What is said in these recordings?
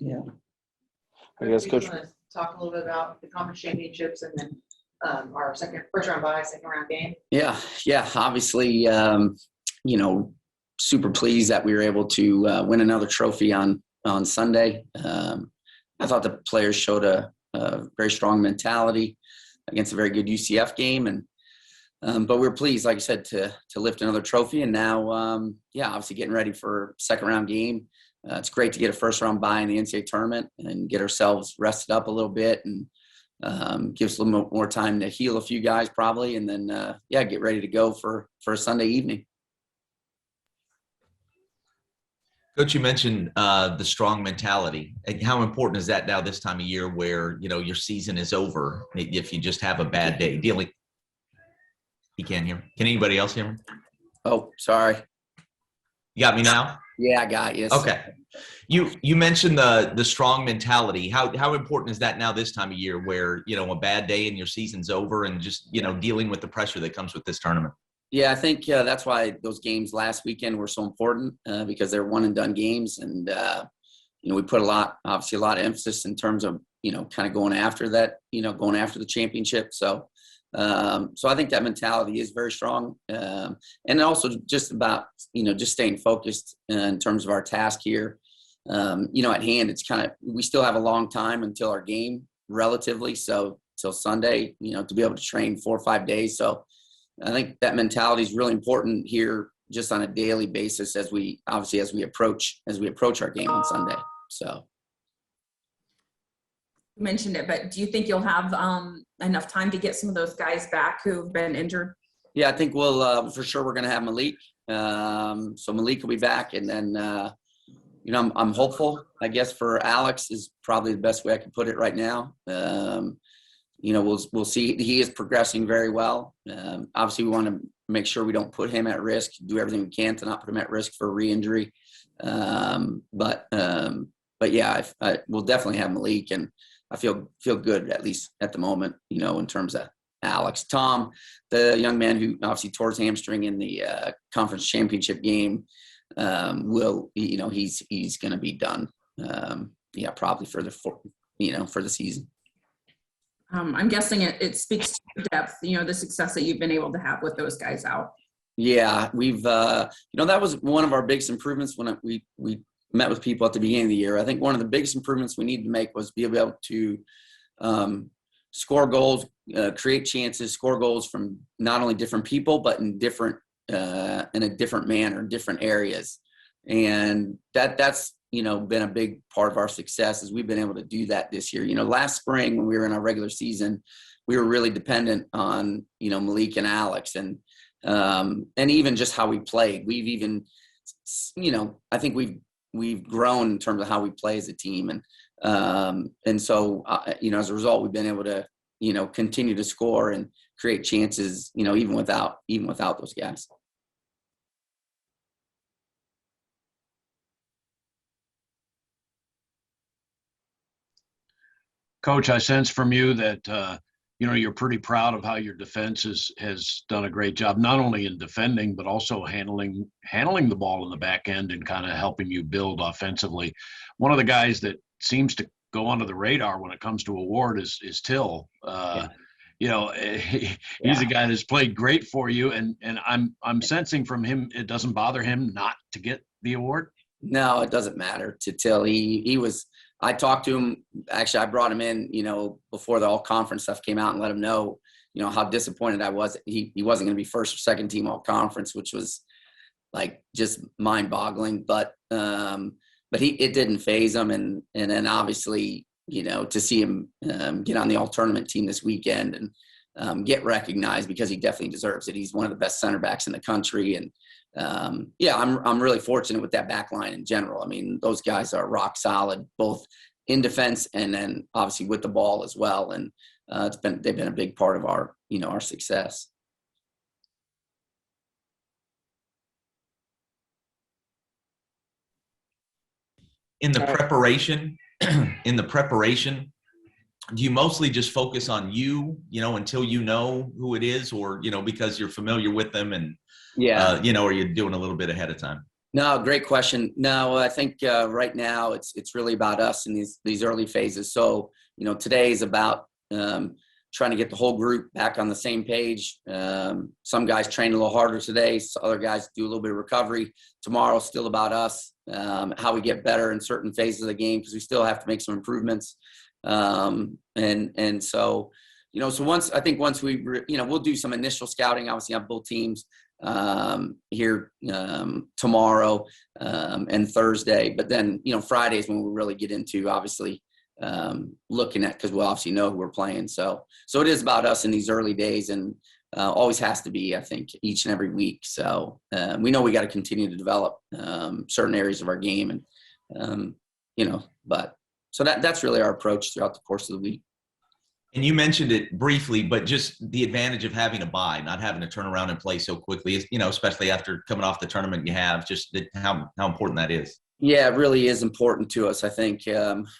Yeah. I guess, Do you Coach. want to talk a little bit about the conference championships and then our first round bye, second round game? Yeah. Obviously, super pleased that we were able to win another trophy on Sunday. I thought the players showed a very strong mentality against a very good UCF game, and but we're pleased, like I said, to lift another trophy. And now, obviously getting ready for second round game. It's great to get a first round bye in the NCAA tournament and get ourselves rested up a little bit, and gives us a little more time to heal a few guys probably, and then get ready to go for a Sunday evening. Coach, you mentioned the strong mentality. How important is that now this time of year where, your season is over if you just have a bad day? You can't hear me. Can anybody else hear me? Oh, sorry. You got me now? Yeah, I got you. Okay. You mentioned the strong mentality. How important is that now this time of year where, a bad day and your season's over and just, dealing with the pressure that comes with this tournament? Yeah, I think that's why those games last weekend were so important because they're one and done games. And, we put obviously a lot of emphasis in terms of, kind of going after that, going after the championship. So I think that mentality is very strong. And also just about, just staying focused in terms of our task here. At hand, it's we still have a long time until our game relatively. So till Sunday, to be able to train 4 or 5 days. So I think that mentality is really important here just on a daily basis as we approach our game on Sunday. So. You mentioned it, but do you think you'll have enough time to get some of those guys back who've been injured? Yeah, I think we'll for sure we're going to have Malik. So Malik will be back, and then I'm hopeful. I guess for Alex is probably the best way I can put it right now. We'll see. He is progressing very well. Obviously, we want to make sure we don't put him at risk. Do everything we can to not put him at risk for re-injury. But yeah, we'll definitely have Malik, and I feel good at least at the moment. In terms of Alex, Tom, the young man who obviously tore his hamstring in the conference championship game, he's going to be done. Probably for the season. I'm guessing it speaks to your depth, the success that you've been able to have with those guys out. Yeah, we've, that was one of our biggest improvements when we met with people at the beginning of the year. I think one of the biggest improvements we needed to make was be able to score goals, create chances, score goals from not only different people, but in a different manner, in different areas. And that's, been a big part of our success is we've been able to do that this year. Last spring when we were in our regular season, we were really dependent on, Malik and Alex and even just how we played. We've even, I think we've grown in terms of how we play as a team. And so, as a result, we've been able to, continue to score and create chances, even without those guys. Coach, I sense from you that, you're pretty proud of how your defense has done a great job, not only in defending, but also handling the ball in the back end and kind of helping you build offensively. One of the guys that seems to go under the radar when it comes to award is Till. He's a guy that's played great for you, and I'm sensing from him it doesn't bother him not to get the award. No, it doesn't matter to Till. I talked to him. Actually, I brought him in, before the all conference stuff came out and let him know, how disappointed I was. He wasn't going to be first or second team all conference, which was like just mind boggling. But it didn't faze him. And then obviously, to see him get on the all tournament team this weekend and get recognized because he definitely deserves it. He's one of the best center backs in the country. And I'm really fortunate with that back line in general. I mean, those guys are rock solid, both in defense and then obviously with the ball as well. And they've been a big part of our success. In the preparation, do you mostly just focus on until who it is, or because you're familiar with them and are you doing a little bit ahead of time? No, great question. No, I think right now it's really about us in these early phases. So, today is about trying to get the whole group back on the same page. Some guys train a little harder today. So other guys do a little bit of recovery. Tomorrow's still about us, how we get better in certain phases of the game, because we still have to make some improvements. And so, so once we, we'll do some initial scouting, obviously on both teams here tomorrow and Thursday. But then, Fridays when we really get into, obviously, looking at, because we'll obviously know who we're playing. So it is about us in these early days, and always has to be, I think, each and every week. So we know we got to continue to develop certain areas of our game, and but so that's really our approach throughout the course of the week. And you mentioned it briefly, but just the advantage of having a bye, not having to turn around and play so quickly, is, especially after coming off the tournament you have, just how important that is. Yeah, it really is important to us. I think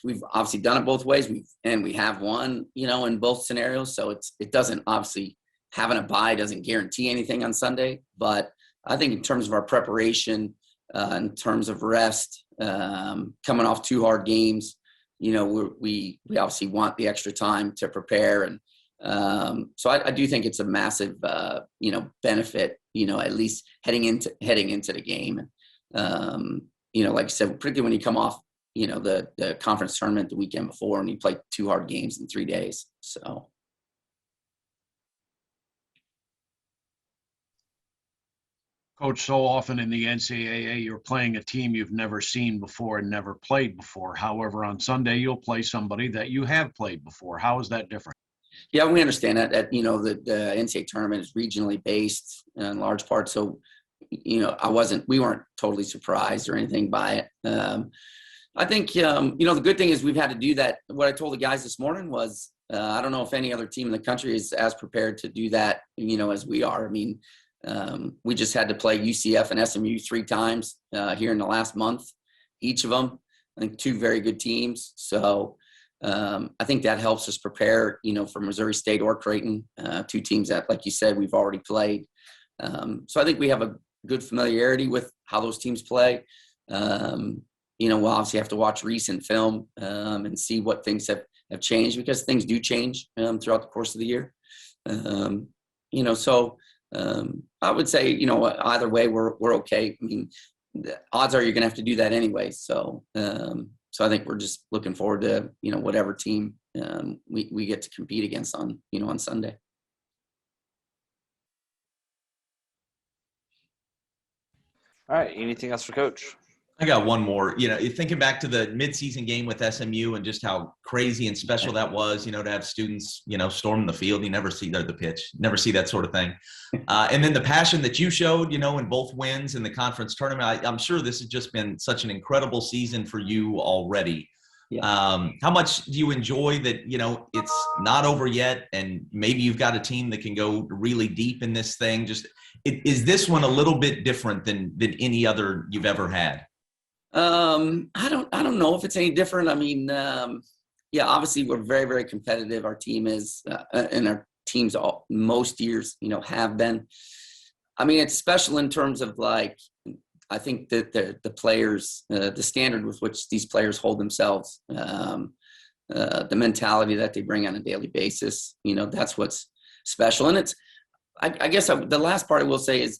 we've obviously done it both ways, we have won, in both scenarios. So it doesn't, obviously having a bye doesn't guarantee anything on Sunday, but I think in terms of our preparation, in terms of rest, coming off 2 hard games, we obviously want the extra time to prepare. And so I do think it's a massive, benefit, at least heading into the game. Like I said, particularly when you come off, the conference tournament the weekend before, and you play 2 hard games in 3 days. So. Coach, so often in the NCAA, you're playing a team you've never seen before and never played before. However, on Sunday, you'll play somebody that you have played before. How is that different? Yeah, we understand that the NCAA tournament is regionally based in large part. So, we weren't totally surprised or anything by it. I think, the good thing is we've had to do that. What I told the guys this morning was, I don't know if any other team in the country is as prepared to do that, as we are. I mean, we just had to play UCF and SMU 3 times here in the last month, each of them. I think 2 very good teams. So I think that helps us prepare, for Missouri State or Creighton, 2 teams that, like you said, we've already played. So I think we have a good familiarity with how those teams play. We'll obviously have to watch recent film and see what things have changed, because things do change throughout the course of the year. So I would say, either way, we're okay. I mean, the odds are you're going to have to do that anyway. So I think we're just looking forward to, whatever team we get to compete against on Sunday. All right. Anything else for Coach? I got one more. Thinking back to the midseason game with SMU and just how crazy and special that was, to have students, storm the field. You never see the pitch, never see that sort of thing. And then the passion that you showed, in both wins in the conference tournament. I'm sure this has just been such an incredible season for you already. Yeah. How much do you enjoy that, it's not over yet, and maybe you've got a team that can go really deep in this thing? Is this one a little bit different than any other you've ever had? I don't know if it's any different. I mean, obviously we're very, very competitive. Our team is, and our teams most years, have been. I mean, it's special in terms of, like, I think that the players, the standard with which these players hold themselves, the mentality that they bring on a daily basis, that's what's special. And it's, I guess the last part I will say is,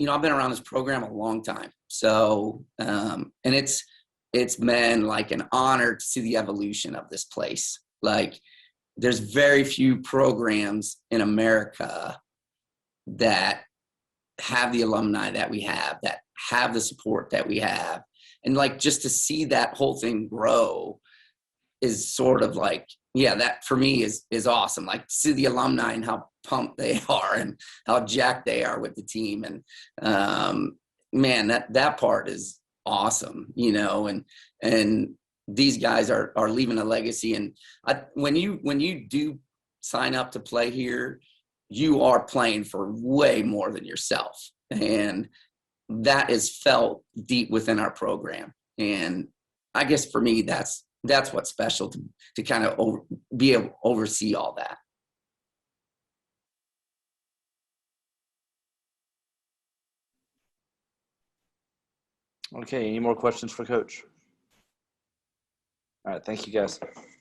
I've been around this program a long time. So, and it's been like an honor to see the evolution of this place. Like, there's very few programs in America that have the alumni that we have the support that we have. And, like, just to see that whole thing grow is sort of like, that for me is awesome. Like, see the alumni and how pumped they are and how jacked they are with the team. And, man, that part is awesome, and these guys are leaving a legacy. And when you do sign up to play here, you are playing for way more than yourself. And that is felt deep within our program. And I guess for me, that's what's special to kind of be able to oversee all that. Okay, any more questions for Coach? All right, thank you guys.